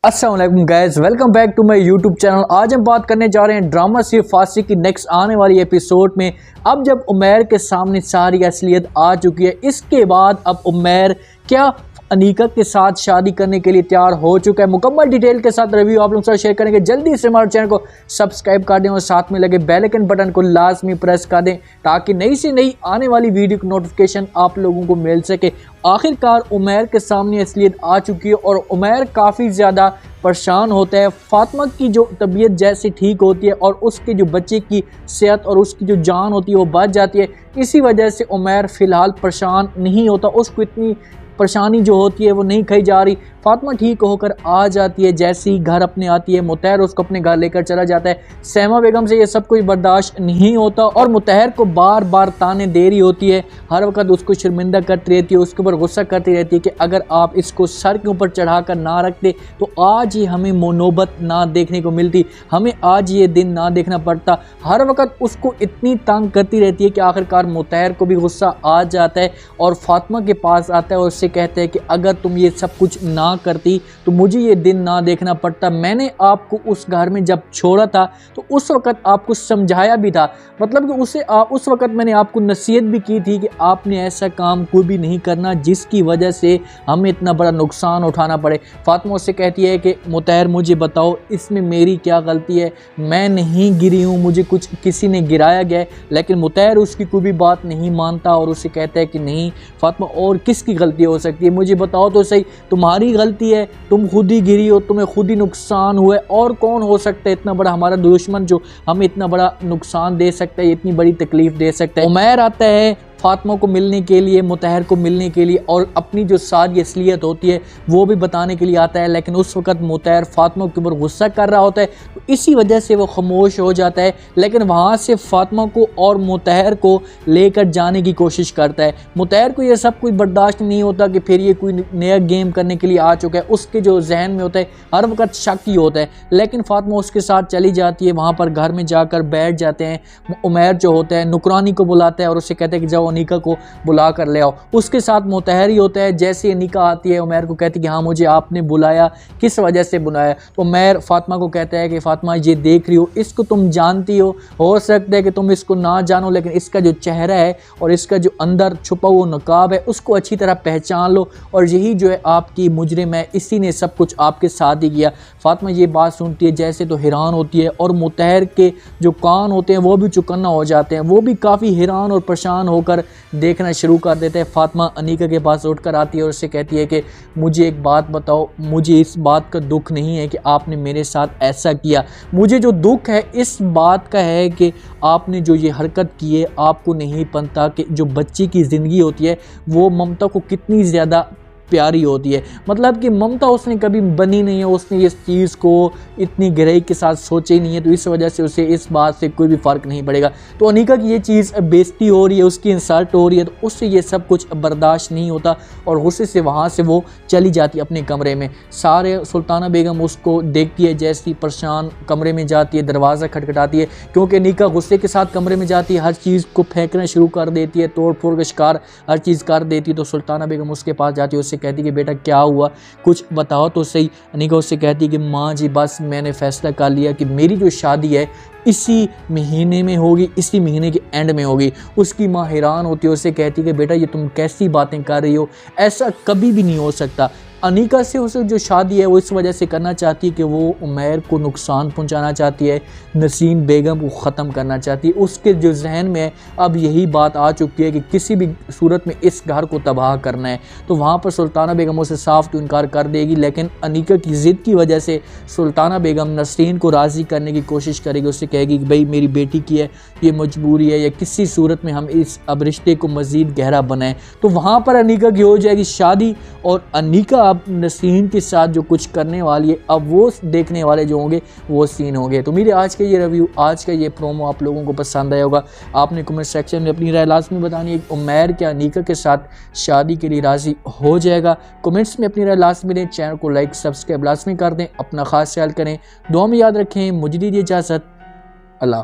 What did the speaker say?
अस्सलाम वालेकुम guys, welcome back to my YouTube channel. आज हम बात करने जा रहे हैं ड्रामा सिर्फ फांसी की नेक्स्ट आने वाली एपिसोड में। अब जब उमैर के सामने सारी असलियत आ चुकी है, इसके बाद अब उमैर क्या अनीका के साथ शादी करने के लिए तैयार हो चुका है। मुकम्मल डिटेल के साथ रिव्यू आप लोगों के साथ शेयर करेंगे। जल्दी से हमारे चैनल को सब्सक्राइब कर दें और साथ में लगे बेल आइकन बटन को लाजमी प्रेस कर दें ताकि नई से नई आने वाली वीडियो की नोटिफिकेशन आप लोगों को मिल सके। आखिरकार उमैर के सामने असलियत आ चुकी है और उमैर काफ़ी ज़्यादा परेशान होता है। फातिमा की जो तबीयत जैसे ठीक होती है और उसके जो बच्चे की सेहत और उसकी जो जान होती है वो बच जाती है। इसी वजह से उमैर फ़िलहाल परेशान नहीं होता, उसको इतनी परेशानी जो होती है वो नहीं खाई जा रही। फातिमा ठीक होकर आ जाती है, जैसे ही घर अपने आती है मुतहर उसको अपने घर लेकर चला जाता है। सैमा बेगम से ये सब कुछ बर्दाश्त नहीं होता और मुतहर को बार बार ताने दे रही होती है, हर वक्त उसको शर्मिंदा करती रहती है, उसके ऊपर गुस्सा करती रहती है कि अगर आप इसको सर के ऊपर चढ़ा कर ना रखते तो आज ही हमें नौबत ना देखने को मिलती, हमें आज ये दिन ना देखना पड़ता। हर वक्त उसको इतनी तंग करती रहती है कि आखिरकार मुतहर को भी गुस्सा आ जाता है और फातिमा के पास आता है और उससे कहते हैं कि अगर तुम ये सब कुछ ना करती तो मुझे ये दिन ना देखना पड़ता। मैंने आपको उस घर में जब छोड़ा था तो उस वक्त आपको समझाया भी था, मतलब कि उस वक्त मैंने आपको नसीहत भी की थी कि आपने ऐसा काम कोई भी नहीं करना जिसकी वजह से हमें इतना बड़ा नुकसान उठाना पड़े। फातिमा उससे कहती है कि मुतहर मुझे बताओ इसमें मेरी क्या गलती है, मैं नहीं गिरी हूँ, मुझे कुछ किसी ने गिराया गया है। लेकिन मुतहर उसकी कोई भी बात नहीं मानता और उसे कहता है कि नहीं फातिमा और किसकी गलती हो सकती है, मुझे बताओ तो सही, तुम्हारी गलती है, तुम खुद ही गिरी हो, तुम्हें खुद ही नुकसान हुआ है और कौन हो सकता है इतना बड़ा हमारा दुश्मन जो हमें इतना बड़ा नुकसान दे सकता है, इतनी बड़ी तकलीफ दे सकता है। उमैर आता है फातिमा को मिलने के लिए, मुतहर को मिलने के लिए और अपनी जो सारी असलियत होती है वो भी बताने के लिए आता है। लेकिन उस वक्त मुतहर फातिमा के ऊपर गुस्सा कर रहा होता है तो इसी वजह से वो खामोश हो जाता है। लेकिन वहाँ से फातिमा को और मुतहर को लेकर जाने की कोशिश करता है। मुतहर को ये सब कुछ बर्दाश्त नहीं होता कि फिर ये कोई नया गेम करने के लिए आ चुका है, उसके जो जहन में होता है हर वक्त शक ही होता है। लेकिन फातिमा उसके साथ चली जाती है, वहाँ पर घर में जाकर बैठ जाते हैं। उमैर जो होता है नुकरानी को बुलाता है और उससे कहते हैं कि जाओ अनीका को बुला कर ले आओ। उसके साथ मुतहर ही होता है। जैसे अनीका आती है उमैर को कहती है कि हाँ मुझे आपने बुलाया, किस वजह से बुलाया। तो उमैर फातिमा को कहता है कि फातिमा ये देख रही हो, इसको तुम जानती हो सकता है कि तुम इसको ना जानो, लेकिन इसका जो चेहरा है और इसका जो अंदर छुपा हुआ नकाब है उसको अच्छी तरह पहचान लो और यही जो है आपकी मुजरिम है, इसी ने सब कुछ आपके साथ ही किया। फातिमा ये बात सुनती है जैसे तो हैरान होती है और मुतहर के जो कान होते हैं वो भी चौकन्ना हो जाते हैं, वो भी काफ़ी हैरान और परेशान होकर देखना शुरू कर देते हैं। फातिमा अनीका के पास उठकर आती है और उससे कहती है कि मुझे एक बात बताओ, मुझे इस बात का दुख नहीं है कि आपने मेरे साथ ऐसा किया, मुझे जो दुख है इस बात का है कि आपने जो ये हरकत की है आपको नहीं पता कि जो बच्ची की ज़िंदगी होती है वो ममता को कितनी ज़्यादा प्यारी होती है। मतलब कि ममता उसने कभी बनी नहीं है, उसने इस चीज़ को इतनी गहराई के साथ सोचा ही नहीं है, तो इस वजह से उसे इस बात से कोई भी फ़र्क नहीं पड़ेगा। तो अनीका की ये चीज़ बेइज्जती हो रही है, उसकी इंसल्ट हो रही है, तो उससे ये सब कुछ बर्दाश्त नहीं होता और गुस्से से वहाँ से वो चली जाती है अपने कमरे में। सारे सुल्ताना बेगम उसको देखती है, जैसी परेशान कमरे में जाती है, दरवाज़ा खटखटाती है क्योंकि अनीका गुस्से के साथ कमरे में जाती है, हर चीज़ को फेंकना शुरू कर देती है, तोड़ फोड़ का शिकार हर चीज़ कर देती है। तो सुल्ताना बेगम उसके पास जाती है, उससे कहती कि बेटा क्या हुआ, कुछ बताओ तो सही। अनीका उससे कहती है कि माँ जी बस मैंने फैसला कर लिया कि मेरी जो शादी है इसी महीने में होगी, इसी महीने के एंड में होगी। उसकी माँ हैरान होती है, उससे कहती है कि बेटा ये तुम कैसी बातें कर रही हो, ऐसा कभी भी नहीं हो सकता। अनीका से उसे जो शादी है वो इस वजह से करना चाहती है कि वो उमैर को नुकसान पहुंचाना चाहती है, नसीम बेगम को ख़त्म करना चाहती है। उसके जो जहन में अब यही बात आ चुकी है कि किसी भी सूरत में इस घर को तबाह करना है। तो वहाँ पर सुल्ताना बेगम उसे साफ तो इनकार कर देगी, लेकिन अनीका की ज़िद की वजह से सुल्ताना बेगम नसरीन को राज़ी करने की कोशिश करेगी। उससे कहेगी कि भाई मेरी बेटी की है, ये मजबूरी है, या किसी सूरत में हम इस अब रिश्ते को मज़ीद गहरा बनाएं। तो वहाँ पर अनीका की हो जाएगी शादी और अनीका अब नसीम के साथ जो कुछ करने वाली है अब वो देखने वाले जो होंगे वो सीन होंगे। तो मेरे आज का ये रिव्यू, आज का ये प्रोमो आप लोगों को पसंद आया होगा। आपने कमेंट सेक्शन में अपनी राय लाजमी बतानी है। उमैर क्या अनीका के साथ शादी के लिए राज़ी हो जाएगा? कमेंट्स में अपनी राय लाजमी दें। चैनल को लाइक सब्सक्राइब लाजमी कर दें। अपना खास ख्याल करें, दुआ में याद रखें। मुझे दीजिए इजाज़त। अल्लाह।